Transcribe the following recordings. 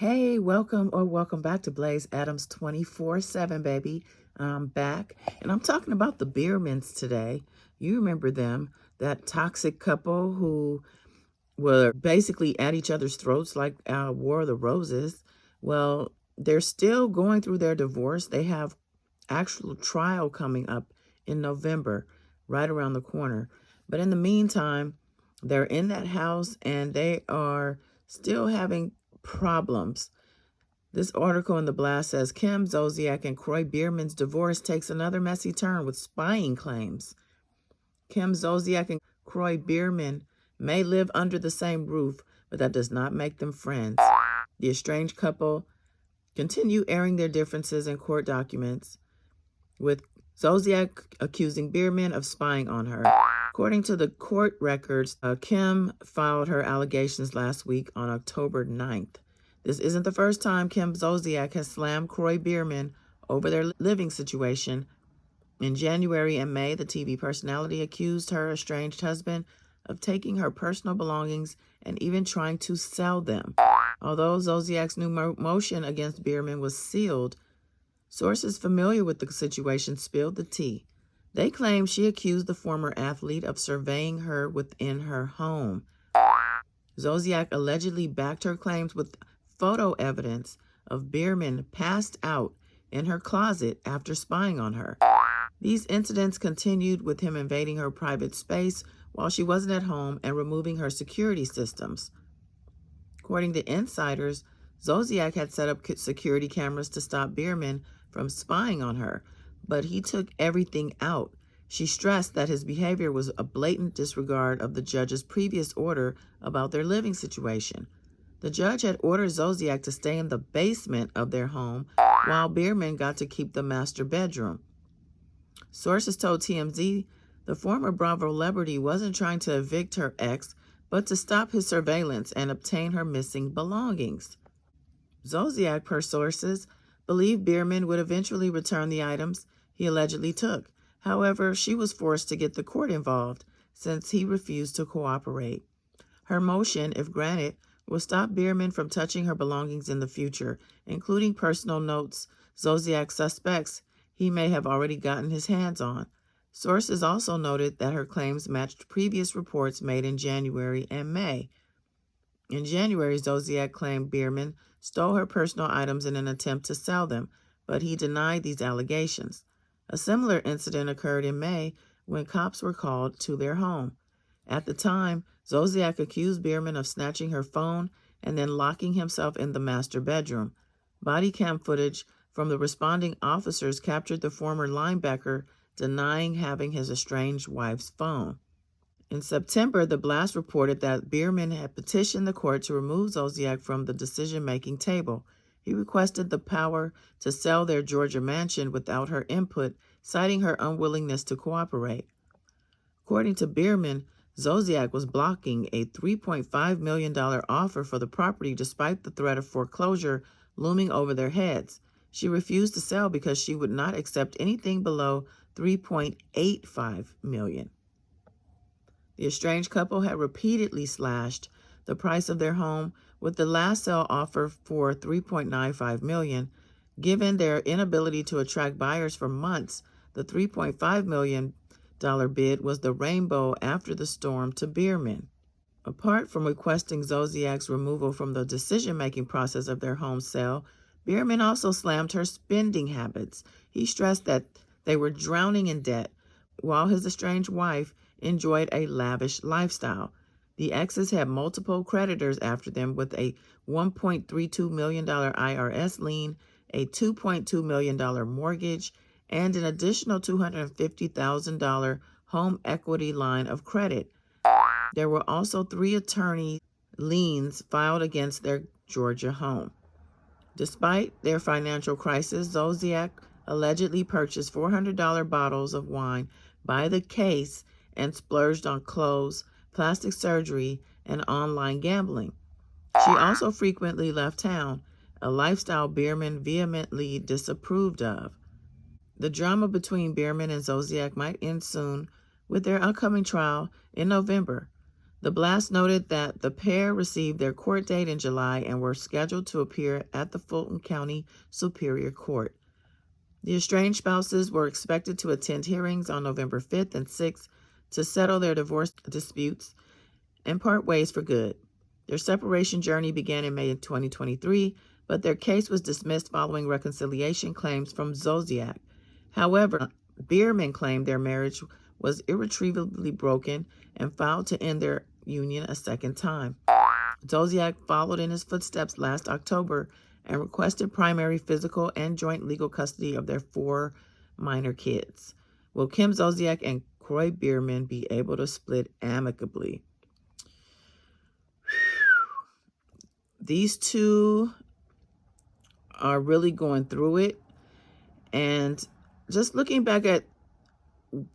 Hey, welcome back to Blaze Adams 24/7, baby. I'm back, and I'm talking about the Biermans today. You remember them, that toxic couple who were basically at each other's throats like War of the Roses. Well, they're still going through their divorce. They have actual trial coming up in November, right around the corner. But in the meantime, they're in that house and they are still having problems. This article in the blast says Kim Zolciak and Kroy Bierman's divorce takes another messy turn with spying claims. Kim Zolciak and Kroy Bierman may live under the same roof, but that does not make them friends. The estranged couple continue airing their differences in court documents, with Zolciak accusing Bierman of spying on her. According to the court records, Kim filed her allegations last week on October 9th. This isn't the first time Kim Zolciak has slammed Kroy Bierman over their living situation. In January and May, the TV personality accused her estranged husband of taking her personal belongings and even trying to sell them. Although Zolciak's new motion against Bierman was sealed, sources familiar with the situation spilled the tea. They claim she accused the former athlete of surveying her within her home. Zolciak allegedly backed her claims with photo evidence of Bierman passed out in her closet after spying on her. These incidents continued with him invading her private space while she wasn't at home and removing her security systems. According to insiders, Zolciak had set up security cameras to stop Bierman from spying on her, but he took everything out. She stressed that his behavior was a blatant disregard of the judge's previous order about their living situation. The judge had ordered Zolciak to stay in the basement of their home while Bierman got to keep the master bedroom. Sources told TMZ the former Bravo celebrity wasn't trying to evict her ex, but to stop his surveillance and obtain her missing belongings. Zolciak, per sources, believed Bierman would eventually return the items he allegedly took. However, she was forced to get the court involved since he refused to cooperate. Her motion, if granted, will stop Bierman from touching her belongings in the future, including personal notes Zolciak suspects he may have already gotten his hands on. Sources also noted that her claims matched previous reports made in January and May. In January, Zolciak claimed Bierman stole her personal items in an attempt to sell them, but he denied these allegations. A similar incident occurred in May when cops were called to their home. At the time, Zolciak accused Bierman of snatching her phone and then locking himself in the master bedroom. Body cam footage from the responding officers captured the former linebacker denying having his estranged wife's phone. In September, the blast reported that Bierman had petitioned the court to remove Zolciak from the decision-making table. He requested the power to sell their Georgia mansion without her input, citing her unwillingness to cooperate. According to Bierman, Zolciak was blocking a $3.5 million offer for the property despite the threat of foreclosure looming over their heads. She refused to sell because she would not accept anything below $3.85 million. The estranged couple had repeatedly slashed the price of their home, with the last sale offer for $3.95 million. Given their inability to attract buyers for months, the $3.5 million bid was the rainbow after the storm to Bierman. Apart from requesting Zolciak's removal from the decision-making process of their home sale, Bierman also slammed her spending habits. He stressed that they were drowning in debt, while his estranged wife enjoyed a lavish lifestyle. The exes had multiple creditors after them, with a $1.32 million IRS lien, a $2.2 million mortgage, and an additional $250,000 home equity line of credit. There were also 3 attorney liens filed against their Georgia home. Despite their financial crisis, Zolciak allegedly purchased $400 bottles of wine by the case and splurged on clothes, plastic surgery, and online gambling. She also frequently left town, a lifestyle Bierman vehemently disapproved of. The drama between Bierman and Zolciak might end soon with their upcoming trial in November. The blast noted that the pair received their court date in July and were scheduled to appear at the Fulton County Superior Court. The estranged spouses were expected to attend hearings on November 5th and 6th to settle their divorce disputes and part ways for good. Their separation journey began in May of 2023, but their case was dismissed following reconciliation claims from Zolciak. However, Bierman claimed their marriage was irretrievably broken and filed to end their union a second time. Zolciak followed in his footsteps last October and requested primary physical and joint legal custody of their 4 minor kids. Will Kim Zolciak and Kroy Bierman be able to split amicably? These two are really going through it. And just looking back at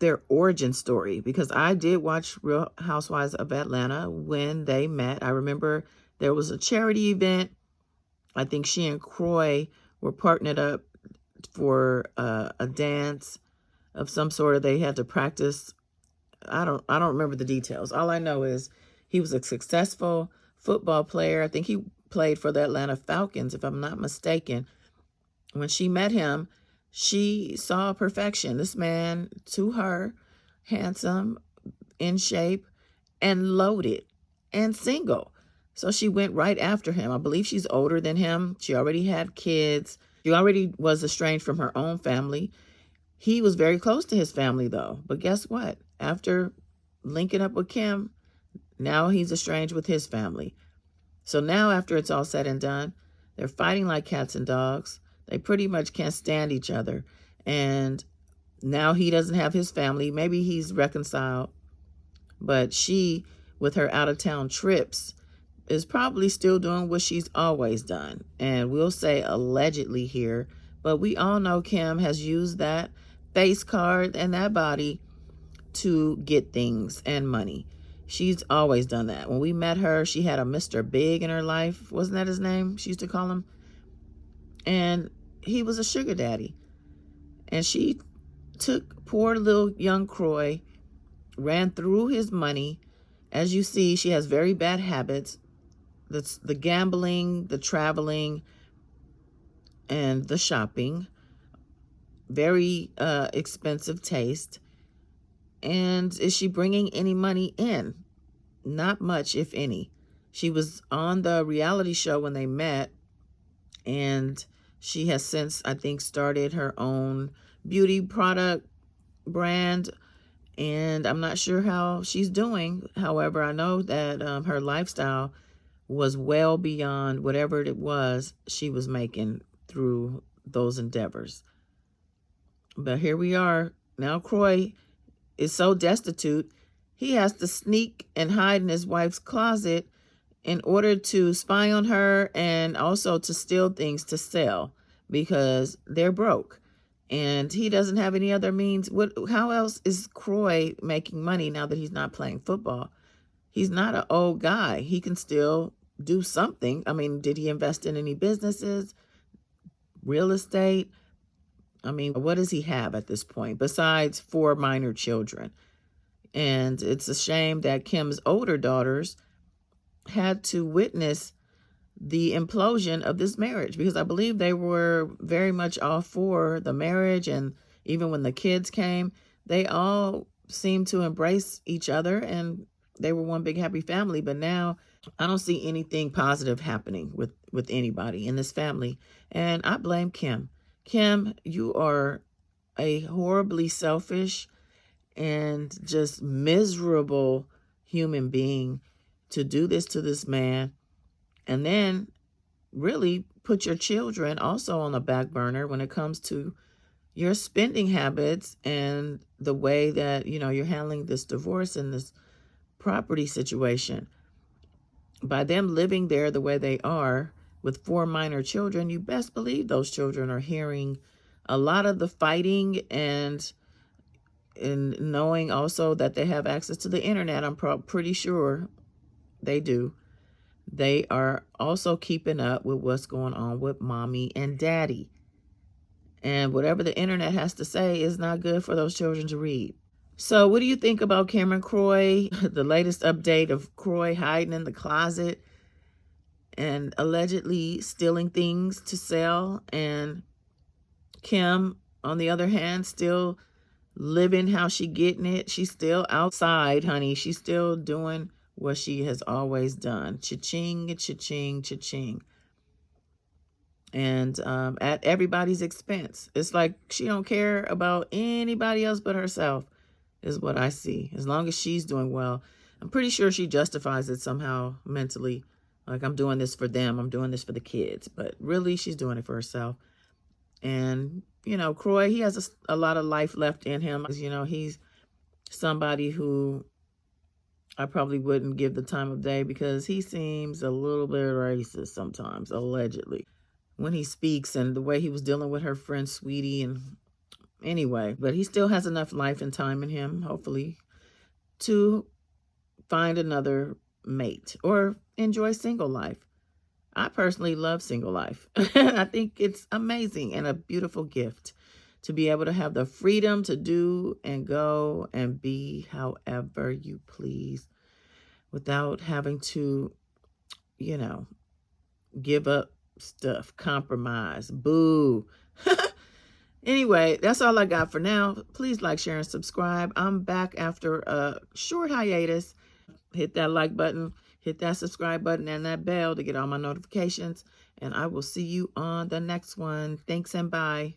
their origin story, because I did watch Real Housewives of Atlanta when they met. I remember there was a charity event. I think she and Kroy were partnered up for a dance of some sort. They had to practice. I don't remember the details. All I know is he was a successful football player. I think he played for the Atlanta Falcons, if I'm not mistaken. When she met him, she saw perfection. This man, to her, handsome, in shape, and loaded, and single. So she went right after him. I believe she's older than him. She already had kids. She already was estranged from her own family. He was very close to his family, though. But guess what? After linking up with Kim, now he's estranged with his family. So now, after it's all said and done, they're fighting like cats and dogs. They pretty much can't stand each other. And now he doesn't have his family. Maybe he's reconciled. But she, with her out-of-town trips, is probably still doing what she's always done. And we'll say allegedly here, but we all know Kim has used that face card and that body to get things and money. She's always done that. When we met her, she had a Mr. Big in her life. Wasn't that his name? She used to call him. And he was a sugar daddy. And she took poor little young Kroy, ran through his money. As you see, she has very bad habits. That's the gambling, the traveling, and the shopping. Very expensive taste. And is she bringing any money in? Not much, if any. She was on the reality show when they met, and she has since, I think, started her own beauty product brand, and I'm not sure how she's doing. However, I know that her lifestyle was well beyond whatever it was she was making through those endeavors. But here we are. Now Kroy is so destitute, he has to sneak and hide in his wife's closet in order to spy on her and also to steal things to sell because they're broke. And he doesn't have any other means. How else is Kroy making money now that he's not playing football? He's not an old guy. He can still do something. I mean, did he invest in any businesses? Real estate? I mean, what does he have at this point besides 4 minor children? And it's a shame that Kim's older daughters had to witness the implosion of this marriage, because I believe they were very much all for the marriage. And even when the kids came, they all seemed to embrace each other and they were one big happy family. But now I don't see anything positive happening with anybody in this family. And I blame Kim. Kim, you are a horribly selfish and just miserable human being to do this to this man, and then really put your children also on the back burner when it comes to your spending habits and the way that, you're handling this divorce and this property situation. By them living there the way they are with 4 minor children, you best believe those children are hearing a lot of the fighting and knowing also that they have access to the internet. I'm pretty sure they do. They are also keeping up with what's going on with mommy and daddy. And whatever the internet has to say is not good for those children to read. So what do you think about Cameron Kroy? The latest update of Kroy hiding in the closet and allegedly stealing things to sell, and Kim, on the other hand, still living how she getting it. She's still outside, honey. She's still doing what she has always done. Cha-ching, cha-ching, cha-ching. And at everybody's expense. It's like she don't care about anybody else but herself, is what I see. As long as she's doing well. I'm pretty sure she justifies it somehow mentally. Like, I'm doing this for them. I'm doing this for the kids. But really, she's doing it for herself. And, you know, Kroy, he has a lot of life left in him. You know, he's somebody who I probably wouldn't give the time of day because he seems a little bit racist sometimes, allegedly, when he speaks, and the way he was dealing with her friend Sweetie. And anyway, but he still has enough life and time in him, hopefully, to find another mate or enjoy single life. I personally love single life. I think it's amazing and a beautiful gift to be able to have the freedom to do and go and be however you please without having to, you know, give up stuff, compromise, boo. Anyway, that's all I got for now. Please like, share, and subscribe. I'm back after a short hiatus. Hit that like button, hit that subscribe button, and that bell to get all my notifications. And I will see you on the next one. Thanks and bye.